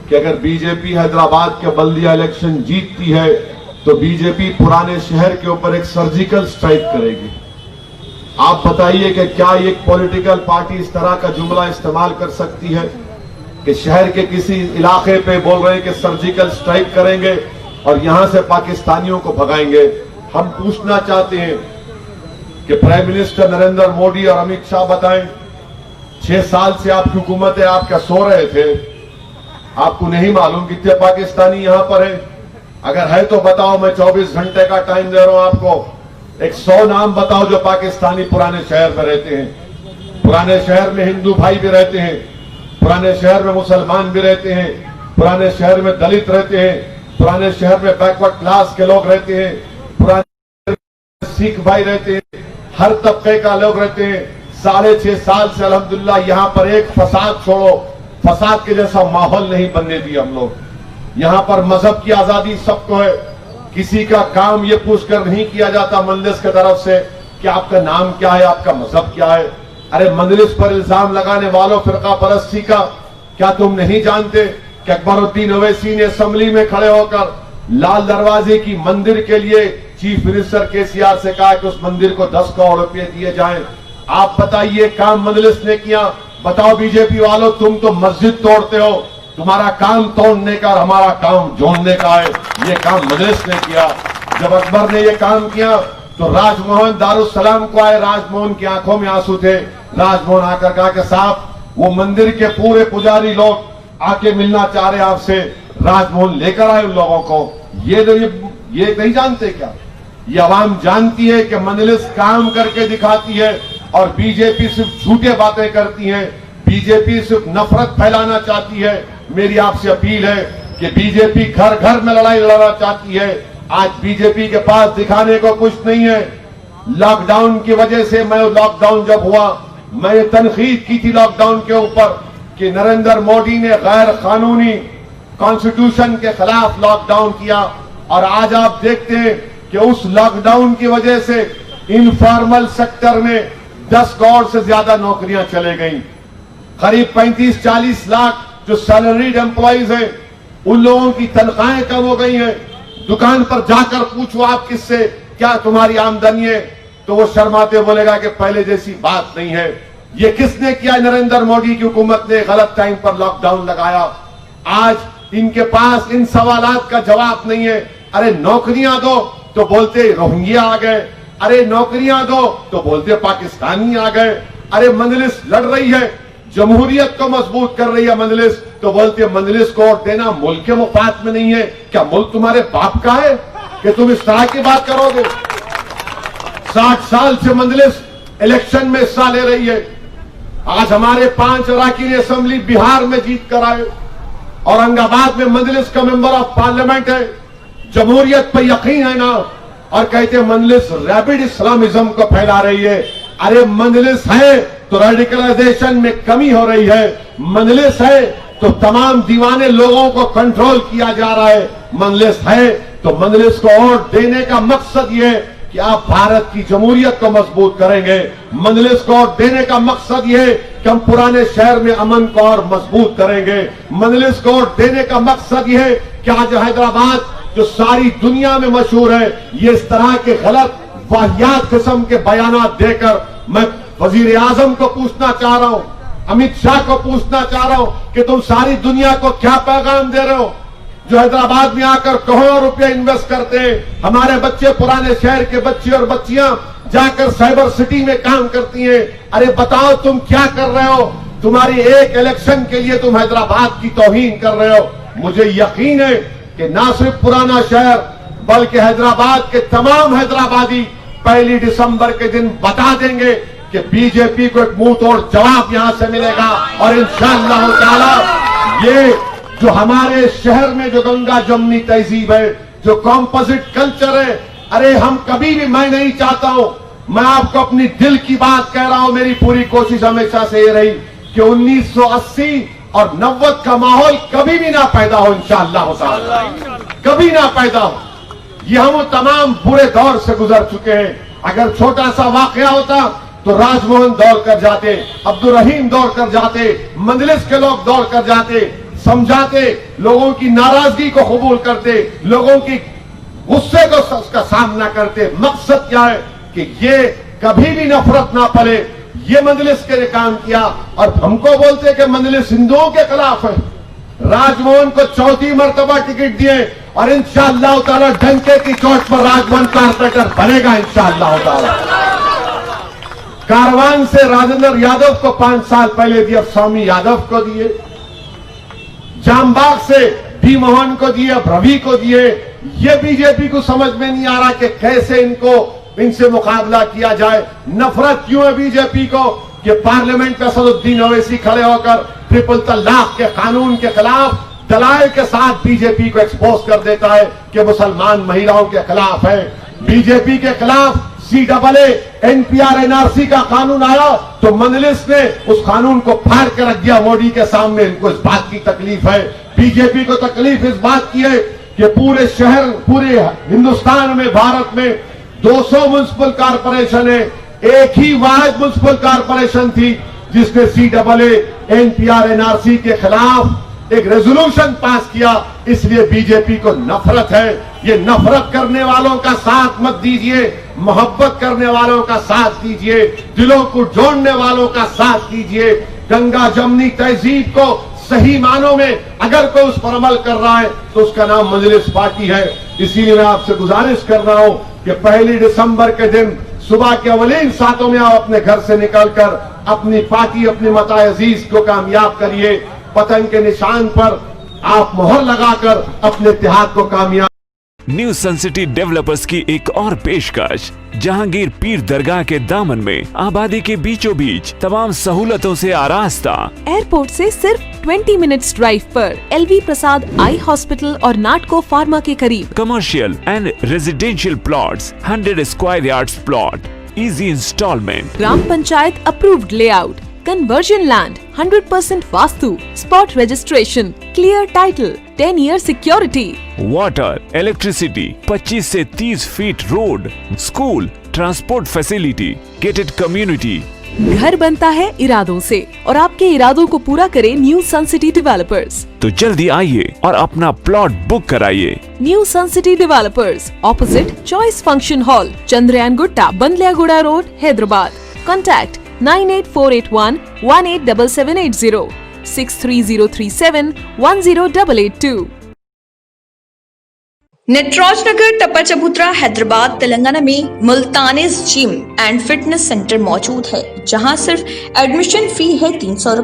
कि अगर बीजेपी हैदराबाद के बल्दिया इलेक्शन जीतती है तो बीजेपी पुराने शहर के ऊपर एक सर्जिकल स्ट्राइक करेगी। आप बताइए कि क्या एक पॉलिटिकल पार्टी इस तरह का जुमला इस्तेमाल कर सकती है कि शहर के किसी इलाके पे बोल रहे हैं कि सर्जिकल स्ट्राइक करेंगे और यहां से पाकिस्तानियों को भगाएंगे। हम पूछना चाहते हैं कि प्राइम मिनिस्टर नरेंद्र मोदी और अमित शाह बताएं, 6 साल से आपकी हुकूमत है, आप क्या सो रहे थे? आपको नहीं मालूम कितने पाकिस्तानी यहां पर है? अगर है तो बताओ, मैं 24 घंटे का टाइम दे रहा हूं आपको। एक 100 नाम बताओ जो पाकिस्तानी पुराने शहर में रहते हैं। पुराने शहर में हिंदू भाई भी रहते हैं, पुराने शहर में मुसलमान भी रहते हैं, पुराने शहर में दलित रहते हैं, पुराने शहर में बैकवर्ड क्लास के लोग रहते हैं, पुराने सिख भाई रहते हैं, हर तबके का लोग रहते हैं। 6.5 साल से अल्हम्दुलिल्लाह यहां पर एक फसाद छोड़ो, फसाद के जैसा माहौल नहीं बनने दिया हम लोग। यहां पर मजहब की आजादी सबको है। किसी का काम ये पूछकर नहीं किया जाता मजलिस की तरफ से कि आपका नाम क्या है, आपका मजहब क्या है। अरे मजलिस पर इल्जाम लगाने वालों फिरका परस्ती का, क्या तुम नहीं जानते कि अकबरुद्दीन ओवैसी ने असेंबली में खड़े होकर लाल दरवाजे की मंदिर के लिए चीफ मिनिस्टर केसीआर से कहा कि उस मंदिर को 10 करोड़ रुपए दिए जाएं। आप बताइए काम मजलिस ने किया? बताओ बीजेपी वालों, तुम तो मस्जिद तोड़ते हो, तुम्हारा काम तोड़ने का और हमारा काम जोड़ने का है। ये काम मजलिस ने किया। जब अकबर ने ये काम किया तो राजमोहन दारुसलाम को आए, राजमोहन की आंखों में आंसू थे। राजमोहन आकर कहा कि साहब वो मंदिर के पूरे पुजारी लोग आके मिलना चाह रहे आपसे। राजमोहन लेकर आए उन लोगों को। ये नहीं जानते क्या? ये आवाम जानती है कि मजलिस काम करके दिखाती है और बीजेपी सिर्फ झूठे बातें करती है। बीजेपी सिर्फ नफरत फैलाना चाहती है। मेरी आपसे अपील है कि बीजेपी घर घर में लड़ाई लड़ना चाहती है। आज बीजेपी के पास दिखाने को कुछ नहीं है। लॉकडाउन की वजह से लॉकडाउन जब हुआ, मैं तनकीद की थी लॉकडाउन के ऊपर कि नरेंद्र मोदी ने गैर कानूनी कॉन्स्टिट्यूशन के खिलाफ लॉकडाउन किया। और आज आप देखते हैं कि उस लॉकडाउन की वजह से इनफॉर्मल सेक्टर में 10 करोड़ से ज्यादा नौकरियां चले गई। करीब 35-40 लाख जो सैलरीड एम्प्लॉइज हैं, उन लोगों की तनख्वाहें कम हो गई हैं। दुकान पर जाकर पूछो आप किससे क्या तुम्हारी आमदनी है, तो वो शर्माते बोलेगा कि पहले जैसी बात नहीं है। ये किसने किया? नरेंद्र मोदी की हुकूमत ने गलत टाइम पर लॉकडाउन लगाया। आज इनके पास इन सवालात का जवाब नहीं है। अरे नौकरियां दो तो बोलते रोहिंग्या आ गए, अरे नौकरियां दो तो बोलते पाकिस्तानी आ गए। अरे मजलिस लड़ रही है, जमहूरियत को मजबूत कर रही है मजलिस, तो बोलते मजलिस को वोट देना मुल्क के मुफाद में नहीं है। क्या मुल्क तुम्हारे बाप का है कि तुम इस तरह की बात करोगे? 60 साल से मजलिस इलेक्शन में हिस्सा ले रही है। आज हमारे 5 अरकान असेंबली बिहार में जीत कर आए। औरंगाबाद में मजलिस का मेंबर ऑफ पार्लियामेंट है। जमहूरियत पर यकीन है ना, और कहते मजलिस रैपिड इस्लामिज्म को फैला रही है। अरे मजलिस है तो रेडिकलाइजेशन में कमी हो रही है। मजलिस है तो तमाम दीवाने लोगों को कंट्रोल किया जा रहा है। मजलिस है तो मजलिस को वोट देने का मकसद ये है कि आप भारत की जमहूरियत को मजबूत करेंगे। मजलिस को वोट देने का मकसद ये है कि हम पुराने शहर में अमन को और मजबूत करेंगे। मजलिस को वोट देने का मकसद ये है कि आज हैदराबाद जो सारी दुनिया में मशहूर है, ये इस तरह के गलत वाहियात किस्म के बयानात देकर मैं वजीर आजम को पूछना चाह रहा हूं, अमित शाह को पूछना चाह रहा हूं कि तुम सारी दुनिया को क्या पैगाम दे रहे हो? जो हैदराबाद में आकर करोड़ों रुपए इन्वेस्ट करते हैं, हमारे बच्चे, पुराने शहर के बच्चे और बच्चियां जाकर साइबर सिटी में काम करती हैं। अरे बताओ तुम क्या कर रहे हो? तुम्हारी एक इलेक्शन के लिए तुम हैदराबाद की तौहीन कर रहे हो। मुझे यकीन है कि ना सिर्फ पुराना शहर बल्कि हैदराबाद के तमाम हैदराबादी 1 दिसंबर के दिन बता देंगे कि बीजेपी को एक मुंह तोड़ जवाब यहां से मिलेगा। और इंशाअल्लाह ताला ये जो हमारे शहर में जो गंगा जमनी तहजीब है, जो कॉम्पोजिट कल्चर है, अरे हम कभी भी, मैं नहीं चाहता हूं, मैं आपको अपनी दिल की बात कह रहा हूं, मेरी पूरी कोशिश हमेशा से ये रही कि 1980 और 90 का माहौल कभी भी ना पैदा हो, इंशाअल्लाह ताला कभी ना पैदा हो। ये हम तमाम बुरे दौर से गुजर चुके हैं। अगर छोटा सा वाकया होता तो राजमोहन दौड़ कर जाते, अब्दुल रहीम दौड़ कर जाते, मजलिस के लोग दौड़ कर जाते। समझाते, लोगों की नाराजगी को कबूल करते, लोगों की गुस्से को उसका सामना करते। मकसद क्या है कि ये कभी भी नफरत ना पले, ये मजलिस के लिए काम किया। और हमको बोलते कि मजलिस हिंदुओं के खिलाफ है। राजभवन को चौथी मर्तबा टिकट दिए और इंशाअल्लाह ताला डंके की चोट पर राजभवन कारपेटर बनेगा इंशाअल्लाह ताला। कारवान से राजेंद्र यादव को 5 साल पहले दिए, स्वामी यादव को दिए। जामबाग से बी मोहन को दिए, रवि को दिए। ये बीजेपी को समझ में नहीं आ रहा कि कैसे इनसे मुकाबला किया जाए। नफरत क्यों है बीजेपी को कि पार्लियामेंट में असदुद्दीन ओवैसी खड़े होकर ट्रिपल तलाक के कानून के खिलाफ दलाइल के साथ बीजेपी को एक्सपोज कर देता है कि मुसलमान महिलाओं के खिलाफ है। बीजेपी के खिलाफ CAA NPR NRC का कानून आया तो मजलिस ने उस कानून को फाड़ के रख दिया मोदी के सामने। इनको इस बात की तकलीफ है, बीजेपी को तकलीफ इस बात की है कि पूरे शहर, पूरे हिंदुस्तान में, भारत में 200 म्युनिसिपल कारपोरेशन है। एक ही वाहिद म्युनिसिपल कारपोरेशन थी जिसने CAA NPR NRC के खिलाफ एक रेजोल्यूशन पास किया। इसलिए बीजेपी को नफरत है। ये नफरत करने वालों का साथ मत दीजिए, मोहब्बत करने वालों का साथ दीजिए, दिलों को जोड़ने वालों का साथ दीजिए। गंगा जमनी तहजीब को सही मानों में अगर कोई उस पर अमल कर रहा है तो उसका नाम मजलिस पार्टी है। इसीलिए मैं आपसे गुजारिश कर रहा हूं कि 1 दिसंबर के दिन सुबह के अवलीन सातों में आप अपने घर से निकलकर अपनी पार्टी, अपनी मता अजीज को कामयाब करिए। पतंग के निशान पर आप मोहर लगाकर अपने इत्तेहाद को कामयाब। न्यू सन सिटी डेवलपर्स की एक और पेशकश, जहांगीर पीर दरगाह के दामन में आबादी के बीचों बीच तमाम सहूलतों से आरास्ता। एयरपोर्ट से सिर्फ 20 मिनट्स ड्राइव पर LV प्रसाद आई हॉस्पिटल और नाटको फार्मा के करीब। Commercial and residential plots, 100 square yards plot, easy installment, gram panchayat approved layout, conversion land, 100% vastu, spot registration, clear title, 10 year security, water, electricity, 25 से 30 feet road, school, transport facility, gated community. घर बनता है इरादों से और आपके इरादों को पूरा करे न्यू सन सिटी डेवलपर्स। तो जल्दी आइए और अपना प्लॉट बुक कराइए। New sun city developers, opposite choice function hall, Chandrayangutta, Bandlaguda road, Hyderabad. Contact 98481 187780, 63037 10882। Nataraj Nagar Tappachabutra Hyderabad Telangana में Multani's gym and fitness centre मौजूद है, जहां सिर्फ एडमिशन फी है 300 रुपए।